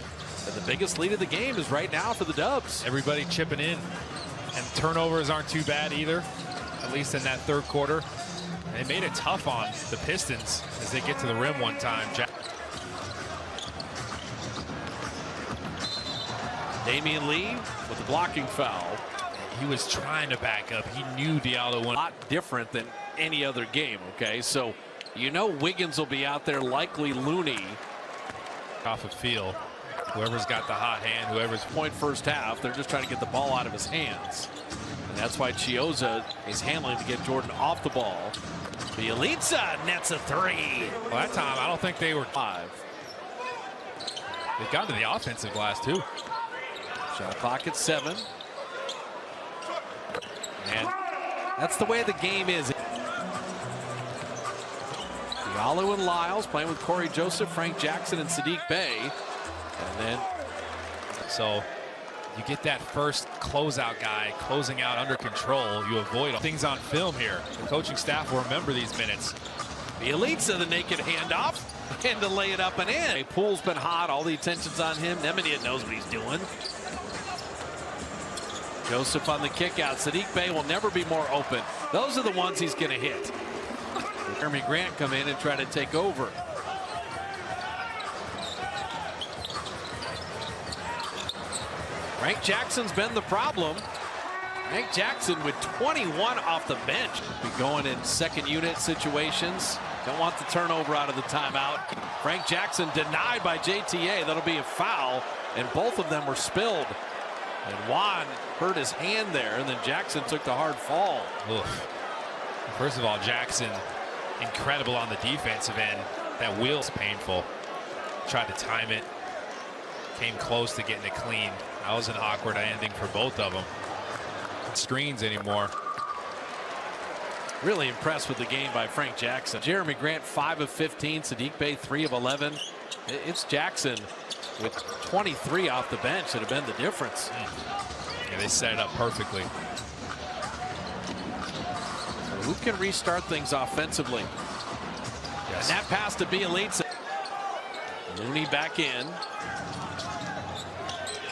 spot. And the biggest lead of the game is right now for the Dubs. Everybody chipping in. And turnovers aren't too bad either, at least in that third quarter. And they made it tough on the Pistons as they get to the rim one time. Damian Lee with the blocking foul. He was trying to back up. He knew Diallo A went. lot different than any other game, okay? So, you know Wiggins will be out there, likely Looney. Off of field. Whoever's got the hot hand, whoever's point first half, they're just trying to get the ball out of his hands. And that's why Chiozza is handling to get Jordan off the ball. Bielitsa nets a three. Well, that time, I don't think they were 5. They've gone to the offensive glass, too. Shot clock at 7. And that's the way the game is. Diallo and Lyles playing with Corey Joseph, Frank Jackson, and Saddiq Bey. And then, so you get that first closeout guy closing out under control. You avoid things on film here. The coaching staff will remember these minutes. Bielitsa, the naked handoff, and to lay it up and in. Poole's been hot. All the attention's on him. Nemanja knows what he's doing. Joseph on the kick out. Saddiq Bey will never be more open. Those are the ones he's going to hit. Jeremy Grant come in and try to take over. Frank Jackson's been the problem. Frank Jackson with 21 off the bench. Be going in second unit situations. Don't want the turnover out of the timeout. Frank Jackson denied by JTA. That'll be a foul, and both of them were spilled. And Juan hurt his hand there, and then Jackson took the hard fall. Oof. First of all, Jackson, incredible on the defensive end. That wheel's painful. Tried to time it. Came close to getting it clean. That was an awkward ending for both of them. Screens anymore. Really impressed with the game by Frank Jackson. Jeremy Grant 5 of 15. Saddiq Bey 3 of 11. It's Jackson with 23 off the bench that have been the difference. Yeah, they set it up perfectly. So who can restart things offensively? Yes. And that pass to Bielitsa. Looney back in.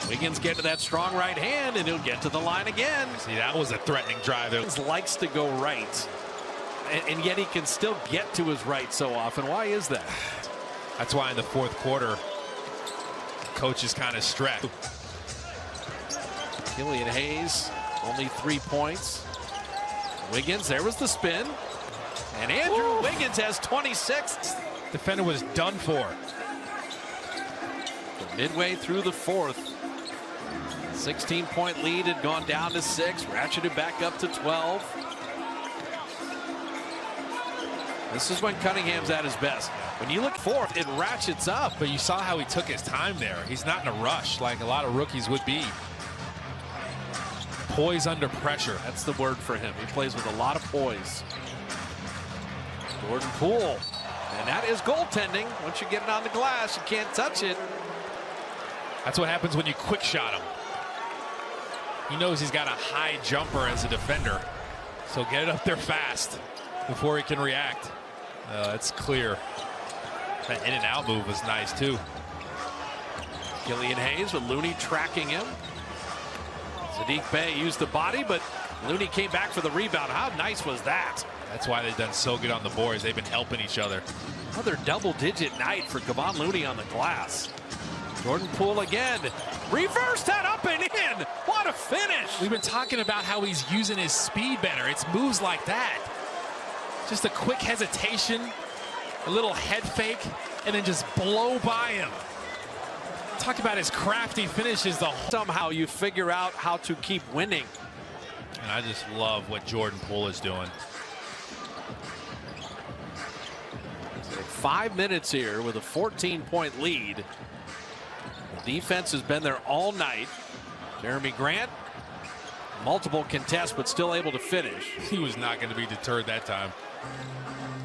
Wiggins get to that strong right hand, and he'll get to the line again. See, that was a threatening drive there. Wiggins likes to go right, and yet he can still get to his right so often. Why is that? That's why in the fourth quarter, coach is kind of stretched. Killian Hayes, only 3 points. Wiggins, there was the spin. And Andrew Wiggins has 26. Defender was done for. Midway through the fourth. 16-point lead had gone down to 6. Ratcheted back up to 12. This is when Cunningham's at his best. When you look fourth, it ratchets up. But you saw how he took his time there. He's not in a rush like a lot of rookies would be. Poise under pressure. That's the word for him. He plays with a lot of poise. Jordan Poole. And that is goaltending. Once you get it on the glass, you can't touch it. That's what happens when you quick shot him. He knows he's got a high jumper as a defender. So get it up there fast before he can react. That's clear. That in and out move was nice too. Killian Hayes with Looney tracking him. Saddiq Bey used the body, but Looney came back for the rebound. How nice was that? That's why they've done so good on the boards. They've been helping each other. Another double-digit night for Kevon Looney on the glass. Jordan Poole again. Reverse that up and in. What a finish. We've been talking about how he's using his speed better. It's moves like that. Just a quick hesitation, a little head fake, and then just blow by him. Talk about his crafty finishes. Somehow you figure out how to keep winning. And I just love what Jordan Poole is doing. So 5 minutes here with a 14-point lead. The defense has been there all night. Jeremy Grant, multiple contests, but still able to finish. He was not going to be deterred that time.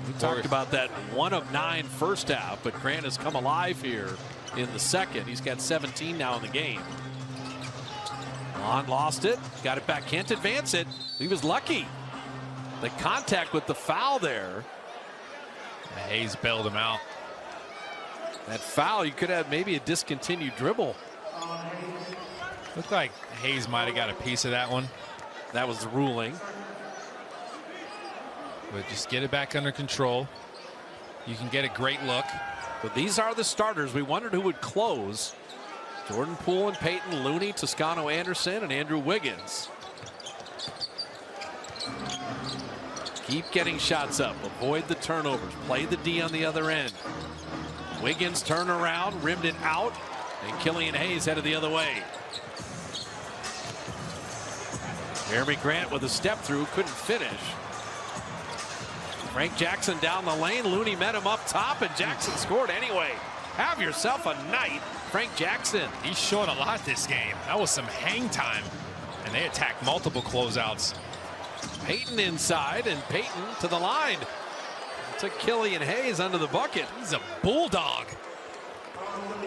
We talked about that 1 of 9 first half, but Grant has come alive here in the second. He's got 17 now in the game. Lon lost it, got it back, can't advance it. He was lucky. The contact with the foul there. Hayes bailed him out. That foul, you could have maybe a discontinued dribble. Looked like Hayes might have got a piece of that one. That was the ruling. But just get it back under control. You can get a great look. But these are the starters. We wondered who would close. Jordan Poole and Peyton, Looney, Toscano Anderson, and Andrew Wiggins. Keep getting shots up. Avoid the turnovers. Play the D on the other end. Wiggins turned around, rimmed it out, and Killian Hayes headed the other way. Jeremy Grant with a step through, couldn't finish. Frank Jackson down the lane. Looney met him up top, and Jackson scored anyway. Have yourself a night, Frank Jackson. He's showing a lot this game. That was some hang time, and they attacked multiple closeouts. Peyton inside, and Peyton to the line. Took Killian Hayes under the bucket. He's a bulldog.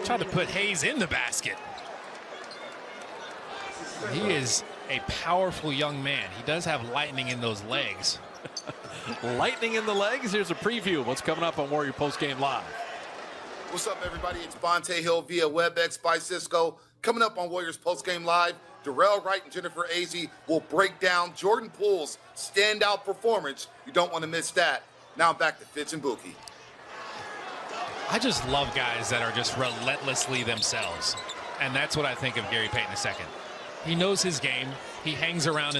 Tried to put Hayes in the basket. He is a powerful young man. He does have lightning in those legs. Lightning in the legs. Here's a preview of what's coming up on Warrior Postgame Live. What's up, everybody? It's Bonte Hill via WebEx by Cisco. Coming up on Warriors Postgame Live, Darrell Wright and Jennifer Azzi will break down Jordan Poole's standout performance. You don't want to miss that. Now back to Fitz and Buki. I just love guys that are just relentlessly themselves. And that's what I think of Gary Payton II. He knows his game. He hangs around in